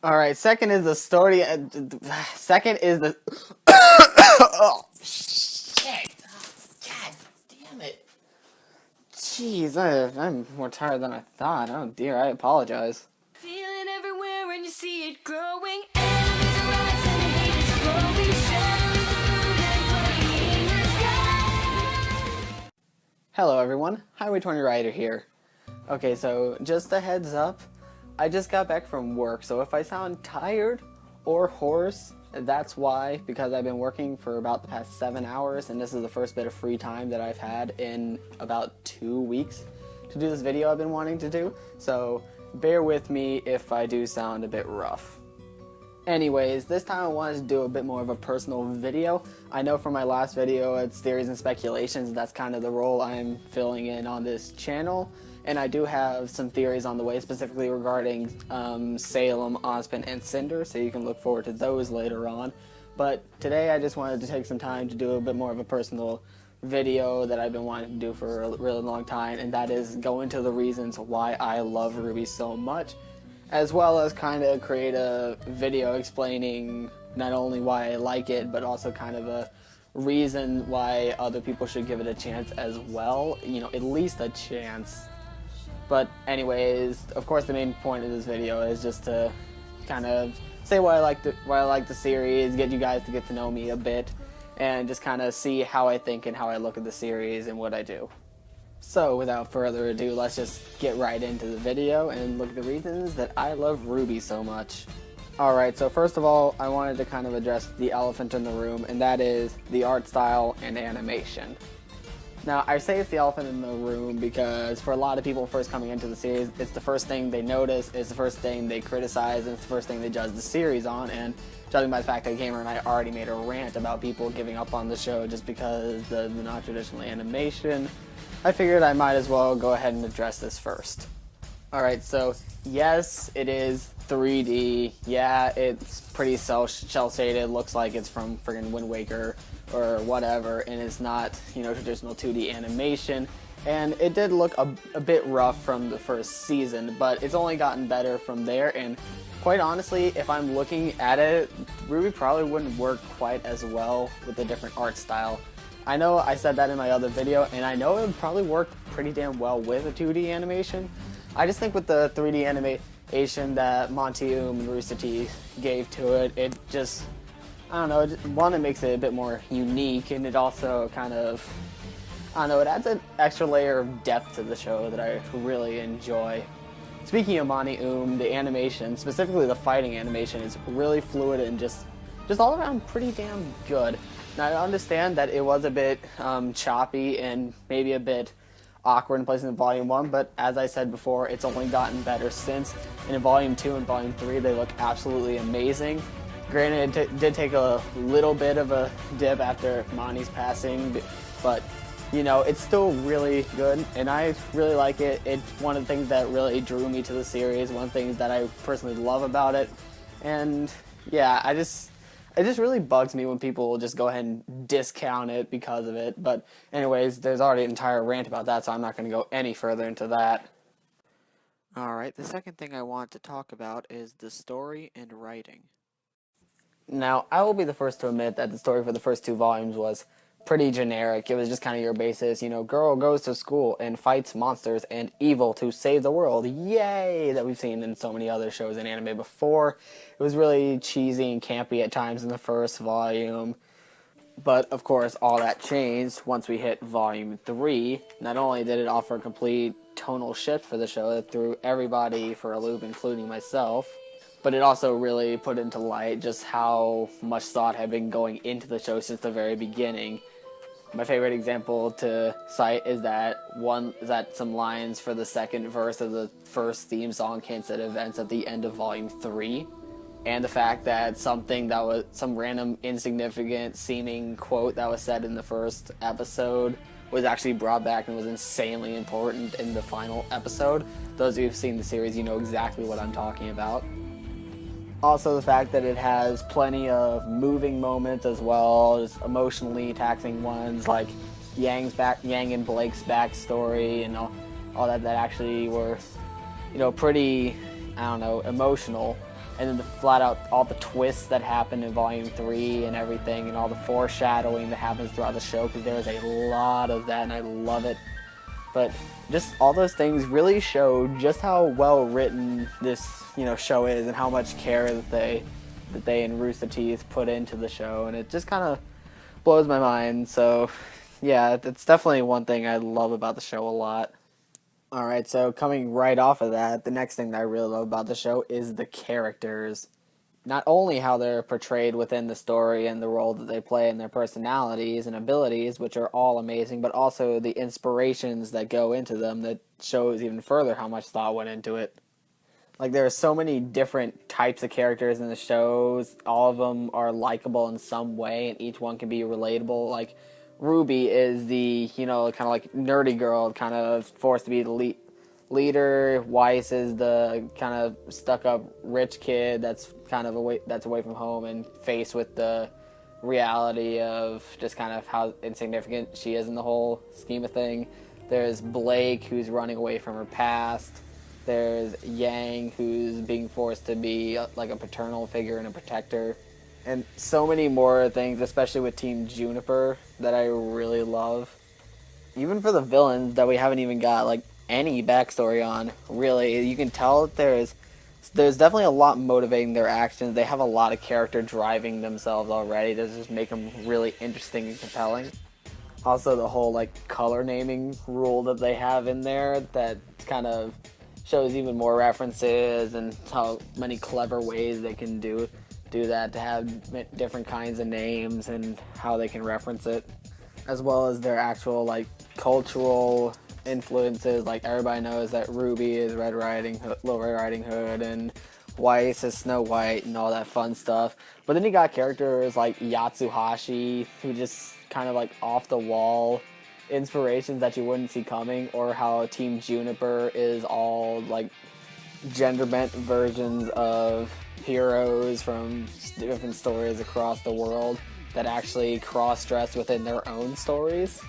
Alright, second is the story. Second is the. Oh, shit. God damn it. Jeez, I'm more tired than I thought. Oh dear, I apologize. Feeling everywhere when you see it growing. Enemies arise and the hate is flowing. Shouting in the sky. Hello everyone, Highway20rider here. Okay, so just a heads up, I just got back from work, so if I sound tired or hoarse, that's why, because I've been working for about the past 7 hours, and this is the first bit of free time that I've had in about 2 weeks to do this video I've been wanting to do, so bear with me if I do sound a bit rough. Anyways, this time I wanted to do a bit more of a personal video. I know from my last video, it's theories and speculations, that's kind of the role I'm filling in on this channel. And I do have some theories on the way, specifically regarding Salem, Ozpin, and Cinder, so you can look forward to those later on. But today I just wanted to take some time to do a bit more of a personal video that I've been wanting to do for a really long time, and that is go into the reasons why I love RWBY so much, as well as kind of create a video explaining not only why I like it, but also kind of a reason why other people should give it a chance as well. You know, at least a chance. But anyways, of course the main point of this video is just to kind of say why I like the series, get you guys to get to know me a bit, and just kind of see how I think and how I look at the series and what I do. So without further ado, let's just get right into the video and look at the reasons that I love RWBY so much. Alright, so first of all, I wanted to kind of address the elephant in the room, and that is the art style and animation. Now, I say it's the elephant in the room because for a lot of people first coming into the series, it's the first thing they notice, it's the first thing they criticize, and it's the first thing they judge the series on, and judging by the fact that Gamer and I already made a rant about people giving up on the show just because the non-traditional animation, I figured I might as well go ahead and address this first. Alright, so yes, it is 3D, yeah, it's pretty cel-shaded, looks like it's from friggin' Wind Waker or whatever, and it's not, you know, traditional 2D animation, and it did look a bit rough from the first season, but it's only gotten better from there, and quite honestly, if I'm looking at it, RWBY probably wouldn't work quite as well with a different art style. I know I said that in my other video, and I know it would probably work pretty damn well with a 2D animation. I just think with the 3D animation that Monty and Rooster Teeth gave to it, it just, I don't know, one, it makes it a bit more unique, and it also kind of, I don't know, it adds an extra layer of depth to the show that I really enjoy. Speaking of Monty, the animation, specifically the fighting animation, is really fluid and just all around pretty damn good. Now, I understand that it was a bit choppy and maybe a bit awkward in places in Volume 1, but as I said before, it's only gotten better since. And in Volume 2 and Volume 3, they look absolutely amazing. Granted, it did take a little bit of a dip after Monty's passing, but, you know, it's still really good, and I really like it. It's one of the things that really drew me to the series, one of the things that I personally love about it, and yeah, it just really bugs me when people just go ahead and discount it because of it. But anyways, there's already an entire rant about that, so I'm not going to go any further into that. Alright, the second thing I want to talk about is the story and writing. Now, I will be the first to admit that the story for the first 2 volumes was pretty generic. It was just kind of your basis, you know, girl goes to school and fights monsters and evil to save the world. Yay! That we've seen in so many other shows and anime before. It was really cheesy and campy at times in the first volume. But, of course, all that changed once we hit Volume 3. Not only did it offer a complete tonal shift for the show that threw everybody for a loop, including myself, but it also really put into light just how much thought had been going into the show since the very beginning. My favorite example to cite is that some lines for the second verse of the first theme song hints at events at the end of Volume 3. And the fact that something that was some random insignificant seeming quote that was said in the first episode was actually brought back and was insanely important in the final episode. Those of you who've seen the series, you know exactly what I'm talking about. Also, the fact that it has plenty of moving moments as well as emotionally taxing ones, like Yang and Blake's backstory and all that actually were, you know, pretty, I don't know, emotional. and then the flat out all the twists that happen in Volume 3 and everything, and all the foreshadowing that happens throughout the show, because there's a lot of that, and I love it. But just all those things really show just how well written this show is, and how much care that they and Rooster Teeth put into the show, and it just kind of blows my mind. So yeah, it's definitely one thing I love about the show a lot. Alright, so coming right off of that, the next thing that I really love about the show is the characters. Not only how they're portrayed within the story and the role that they play and their personalities and abilities, which are all amazing, but also the inspirations that go into them that shows even further how much thought went into it. Like, there are so many different types of characters in the shows. All of them are likable in some way, and each one can be relatable. Like, Ruby is the, kind of like nerdy girl, kind of forced to be the leader. Weiss is the kind of stuck-up rich kid that's kind of away from home and faced with the reality of just kind of how insignificant she is in the whole scheme of thing. There's Blake, who's running away from her past. There's Yang, who's being forced to be like a paternal figure and a protector. And so many more things, especially with Team Juniper, that I really love. Even for the villains that we haven't even got like any backstory on, really, you can tell that there's definitely a lot motivating their actions. They have a lot of character driving themselves already to just make them really interesting and compelling. Also, the whole like color naming rule that they have in there that kind of shows even more references and how many clever ways they can do that to have different kinds of names and how they can reference it, as well as their actual like cultural influences. Like, everybody knows that Ruby is Little Red Riding Hood, and Weiss is Snow White and all that fun stuff. But then you got characters like Yatsuhashi, who just kind of like off the wall inspirations that you wouldn't see coming, or how Team Juniper is all like gender bent versions of heroes from different stories across the world that actually cross-dress within their own stories.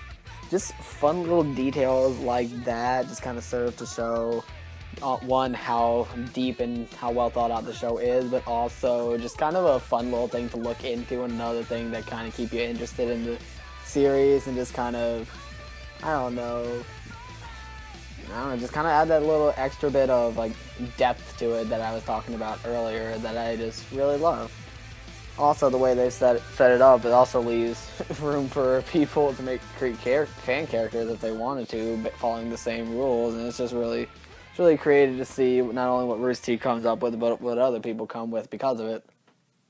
Just fun little details like that just kind of serve to show, one, how deep and how well thought out the show is, but also just kind of a fun little thing to look into, and another thing that kind of keep you interested in the series, and just kind of, I don't know, just kind of add that little extra bit of like depth to it that I was talking about earlier that I just really love. Also, the way they set it up, it also leaves room for people to create fan characters if they wanted to, but following the same rules, and it's just really creative to see not only what Rooster Teeth comes up with, but what other people come with because of it.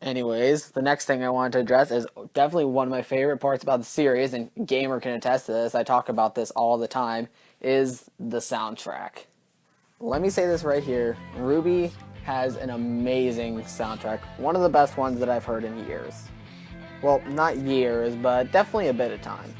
Anyways, the next thing I wanted to address is definitely one of my favorite parts about the series, and Gamer can attest to this, I talk about this all the time, is the soundtrack. Let me say this right here, RWBY has an amazing soundtrack, one of the best ones that I've heard in years. Well, not years, but definitely a bit of time.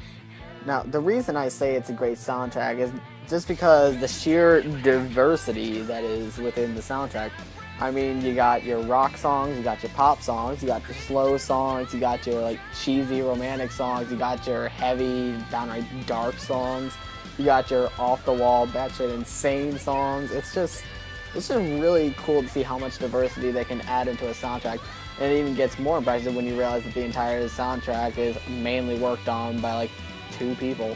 Now, the reason I say it's a great soundtrack is just because the sheer diversity that is within the soundtrack. I mean, you got your rock songs, you got your pop songs, you got your slow songs, you got your like cheesy romantic songs, you got your heavy, downright dark songs, you got your off-the-wall, batshit insane songs. It's just really cool to see how much diversity they can add into a soundtrack. And it even gets more impressive when you realize that the entire soundtrack is mainly worked on by like 2 people.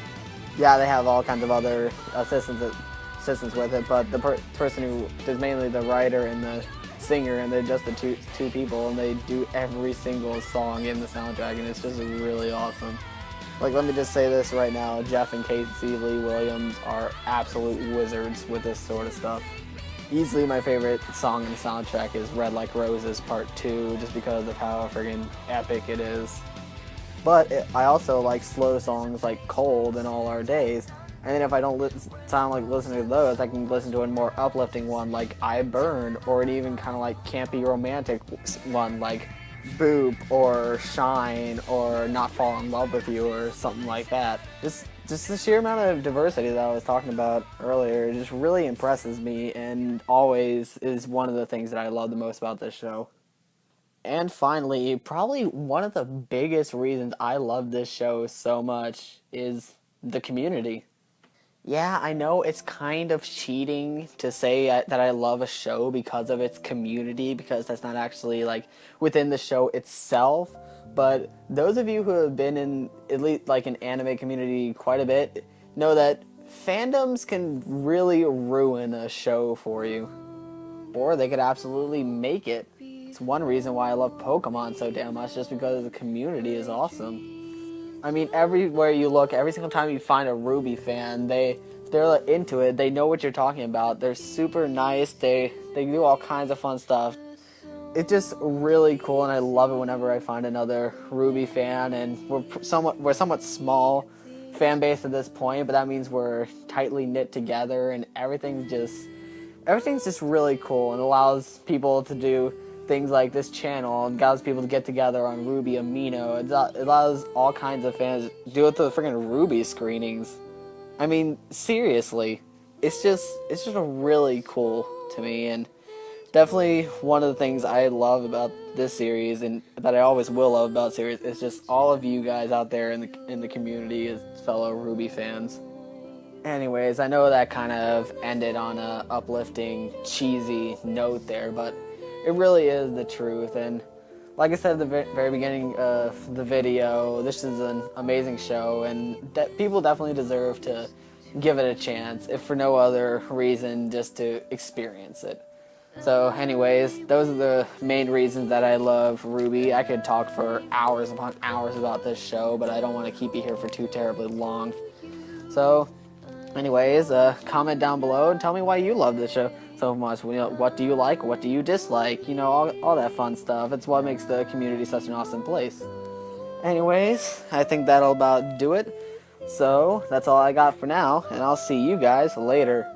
Yeah, they have all kinds of other assistants with it, but the person who is mainly the writer and the singer, and they're just the two people, and they do every single song in the soundtrack, and it's just really awesome. Like, let me just say this right now, Jeff and Casey Lee Williams are absolute wizards with this sort of stuff. Easily my favorite song in the soundtrack is Red Like Roses Part 2, just because of how friggin' epic it is. But I also like slow songs like Cold and All Our Days. And then if I don't sound like listening to those, I can listen to a more uplifting one like I Burn, or an even kind of like campy romantic one like Boop or Shine or Not Fall in Love with You or something like that. Just the sheer amount of diversity that I was talking about earlier just really impresses me, and always is one of the things that I love the most about this show. And finally, probably one of the biggest reasons I love this show so much is the community. Yeah, I know it's kind of cheating to say that I love a show because of its community, because that's not actually like within the show itself. But those of you who have been in at least like an anime community quite a bit know that fandoms can really ruin a show for you, or they could absolutely make it. It's one reason why I love Pokemon so damn much, just because the community is awesome. I mean, everywhere you look, every single time you find a RWBY fan, they're like, into it. They know what you're talking about. They're super nice. They do all kinds of fun stuff. It's just really cool, and I love it whenever I find another RWBY fan. And we're somewhat small fan base at this point, but that means we're tightly knit together, and everything's just really cool, and allows people to do things like this channel, and allows people to get together on RWBY Amino. It allows all kinds of fans to do it to the freaking RWBY screenings. I mean, seriously, it's just really cool to me, and definitely one of the things I love about this series, and that I always will love about series, is just all of you guys out there in the community as fellow RWBY fans. Anyways, I know that kind of ended on a uplifting, cheesy note there, but it really is the truth. And like I said at the very beginning of the video, this is an amazing show, and people definitely deserve to give it a chance, if for no other reason, just to experience it. So anyways, those are the main reasons that I love RWBY. I could talk for hours upon hours about this show, but I don't want to keep you here for too terribly long. So anyways, comment down below and tell me why you love this show so much. You know, what do you like? What do you dislike? You know, all that fun stuff. It's what makes the community such an awesome place. Anyways, I think that'll about do it. So that's all I got for now, and I'll see you guys later.